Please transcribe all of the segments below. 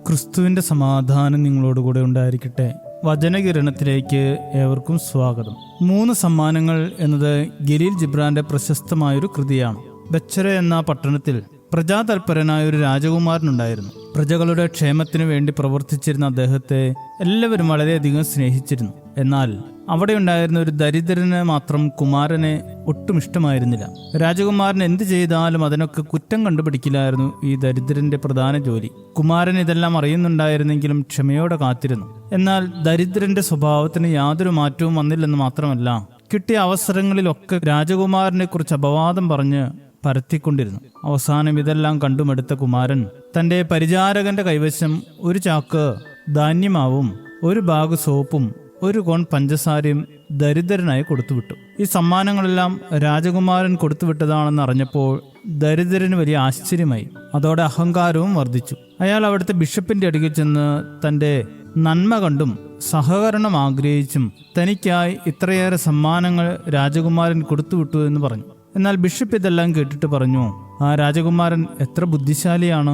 ക്രിസ്തുവിന്റെ സമാധാനം നിങ്ങളോടുകൂടെ ഉണ്ടായിരിക്കട്ടെ. വചനകിരണത്തിലേക്ക് ഏവർക്കും സ്വാഗതം. 3 സമ്മാനങ്ങൾ എന്നത് ഖലീൽ ജിബ്രാന്റെ പ്രശസ്തമായൊരു കൃതിയാണ്. ബച്ചര എന്ന പട്ടണത്തിൽ പ്രജാതൽപരനായ ഒരു രാജകുമാരനുണ്ടായിരുന്നു. പ്രജകളുടെ ക്ഷേമത്തിനു വേണ്ടി പ്രവർത്തിച്ചിരുന്ന അദ്ദേഹത്തെ എല്ലാവരും വളരെയധികം സ്നേഹിച്ചിരുന്നു. എന്നാൽ അവിടെ ഉണ്ടായിരുന്ന ഒരു ദരിദ്രന് മാത്രം കുമാരനെ ഒട്ടും ഇഷ്ടമായിരുന്നില്ല. രാജകുമാരൻ എന്ത് ചെയ്താലും അതിനൊക്കെ കുറ്റം കണ്ടുപിടിക്കില്ലായിരുന്നു ഈ ദരിദ്രന്റെ പ്രധാന ജോലി. കുമാരൻ ഇതെല്ലാം അറിയുന്നുണ്ടായിരുന്നെങ്കിലും ക്ഷമയോടെ കാത്തിരുന്നു. എന്നാൽ ദരിദ്രന്റെ സ്വഭാവത്തിന് യാതൊരു മാറ്റവും വന്നില്ലെന്ന് മാത്രമല്ല, കിട്ടിയ അവസരങ്ങളിലൊക്കെ രാജകുമാരനെ കുറിച്ച് അപവാദം പറഞ്ഞ് പരത്തിക്കൊണ്ടിരുന്നു. അവസാനം ഇതെല്ലാം കണ്ടുമെടുത്ത കുമാരൻ തന്റെ പരിചാരകന്റെ കൈവശം ഒരു ചാക്ക് ധാന്യമാവും, ഒരു ബാഗ് സോപ്പും, ഒരു കോൺ പഞ്ചസാരയും ദരിദ്രനായി കൊടുത്തുവിട്ടു. ഈ സമ്മാനങ്ങളെല്ലാം രാജകുമാരൻ കൊടുത്തുവിട്ടതാണെന്ന് അറിഞ്ഞപ്പോൾ ദരിദ്രന് വലിയ ആശ്ചര്യമായി. അതോടെ അഹങ്കാരവും വർദ്ധിച്ചു. അയാൾ അവിടുത്തെ ബിഷപ്പിന്റെ അടുക്കൽ ചെന്ന് തന്റെ നന്മ കണ്ടും സഹകരണം ആഗ്രഹിച്ചും തനിക്കായി ഇത്രയേറെ സമ്മാനങ്ങൾ രാജകുമാരൻ കൊടുത്തുവിട്ടു എന്ന് പറഞ്ഞു. എന്നാൽ ബിഷപ്പ് ഇതെല്ലാം കേട്ടിട്ട് പറഞ്ഞു, ആ രാജകുമാരൻ എത്ര ബുദ്ധിശാലിയാണ്.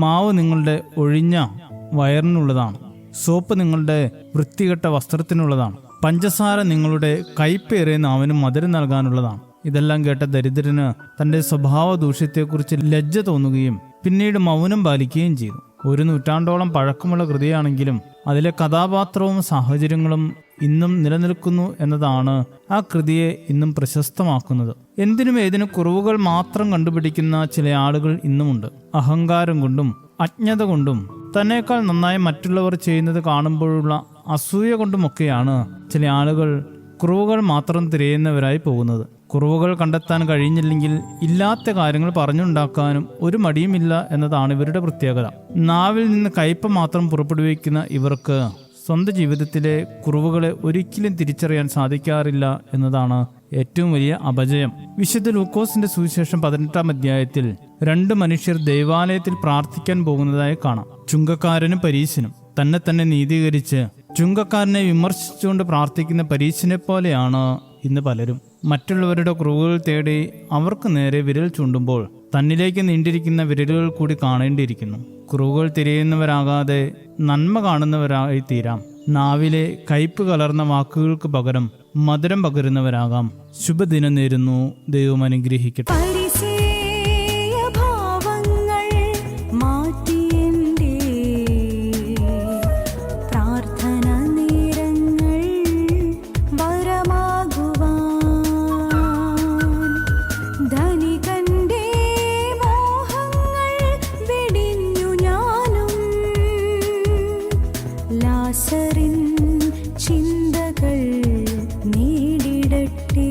മാവ് നിങ്ങളുടെ ഒഴിഞ്ഞ വയറിനുള്ളതാണ്, സോപ്പ് നിങ്ങളുടെ വൃത്തികെട്ട വസ്ത്രത്തിനുള്ളതാണ്, പഞ്ചസാര നിങ്ങളുടെ കയ്പേറിയ നാവിനും മധുരം നൽകാനുള്ളതാണ്. ഇതെല്ലാം കേട്ട ദരിദ്രന് തന്റെ സ്വഭാവ ദൂഷ്യത്തെക്കുറിച്ച് ലജ്ജ തോന്നുകയും പിന്നീട് മൗനം പാലിക്കുകയും ചെയ്തു. 1 നൂറ്റാണ്ടോളം പഴക്കമുള്ള കൃതിയാണെങ്കിലും അതിലെ കഥാപാത്രവും സാഹചര്യങ്ങളും ഇന്നും നിലനിൽക്കുന്നു എന്നതാണ് ആ കൃതിയെ ഇന്നും പ്രശസ്തമാക്കുന്നത്. എന്തിനും ഏതിനും കുറവുകൾ മാത്രം കണ്ടുപിടിക്കുന്ന ചില ആളുകൾ ഇന്നുമുണ്ട്. അഹങ്കാരം കൊണ്ടും അജ്ഞത കൊണ്ടും തന്നേക്കാൾ നന്നായി മറ്റുള്ളവർ ചെയ്യുന്നത് കാണുമ്പോഴുള്ള അസൂയ കൊണ്ടുമൊക്കെയാണ് ചില ആളുകൾ കുറവുകൾ മാത്രം തിരയുന്നവരായി പോകുന്നത്. കുറവുകൾ കണ്ടെത്താൻ കഴിഞ്ഞില്ലെങ്കിൽ ഇല്ലാത്ത കാര്യങ്ങൾ പറഞ്ഞുണ്ടാക്കാനും ഒരു മടിയുമില്ല എന്നതാണ് ഇവരുടെ പ്രത്യേകത. നാവിൽ നിന്ന് കയ്പ് മാത്രം പുറപ്പെടുവിക്കുന്ന ഇവർക്ക് സ്വന്തം ജീവിതത്തിലെ കുറവുകളെ ഒരിക്കലും തിരിച്ചറിയാൻ സാധിക്കാറില്ല എന്നതാണ് ഏറ്റവും വലിയ അപജയം. വിശുദ്ധ ലൂക്കോസിന്റെ സുവിശേഷം 18-ാം അധ്യായത്തിൽ 2 മനുഷ്യർ ദൈവാലയത്തിൽ പ്രാർത്ഥിക്കാൻ പോകുന്നതായി കാണാം. ചുങ്കക്കാരനും പരീശനും. തന്നെ നീതീകരിച്ച് ചുങ്കക്കാരനെ വിമർശിച്ചുകൊണ്ട് പ്രാർത്ഥിക്കുന്ന പരീശനെ പോലെയാണ് ഇന്ന് പലരും. മറ്റുള്ളവരുടെ കുറവുകൾ തേടി അവർക്ക് നേരെ വിരൽ ചൂണ്ടുമ്പോൾ തന്നിലേക്ക് നീണ്ടിരിക്കുന്ന വിരലുകൾ കൂടി കാണേണ്ടിയിരിക്കുന്നു. കുറവുകൾ തിരയുന്നവരാകാതെ നന്മ കാണുന്നവരായി തീരാം. നാവിലെ കയ്പ് കലർന്ന വാക്കുകൾക്ക് പകരം മധുരം പകരുന്നവരാകാം. ശുഭദിനം നേരുന്നു. ദൈവം അനുഗ്രഹിക്കട്ടെ. ചിന്തകൾ നേടിടട്ടെ.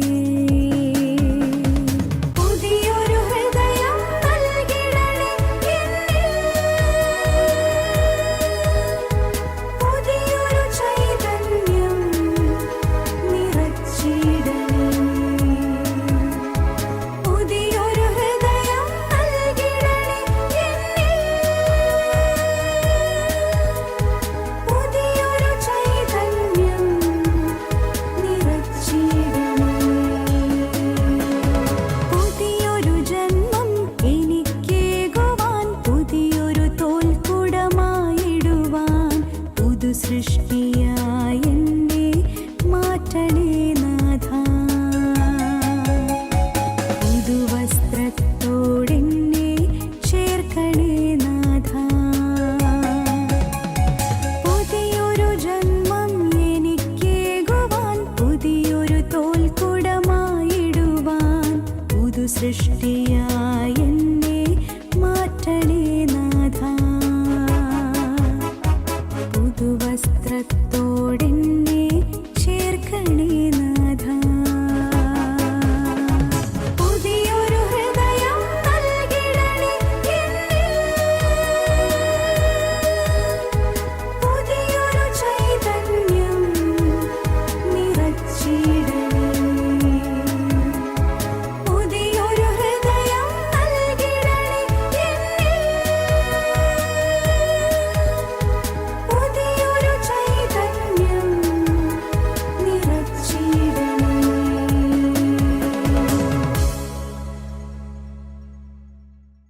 സൃഷ്ടിയായ എന്നെ മാറ്റണേ നാഥാ. പുതുവസ്ത്രത്തോ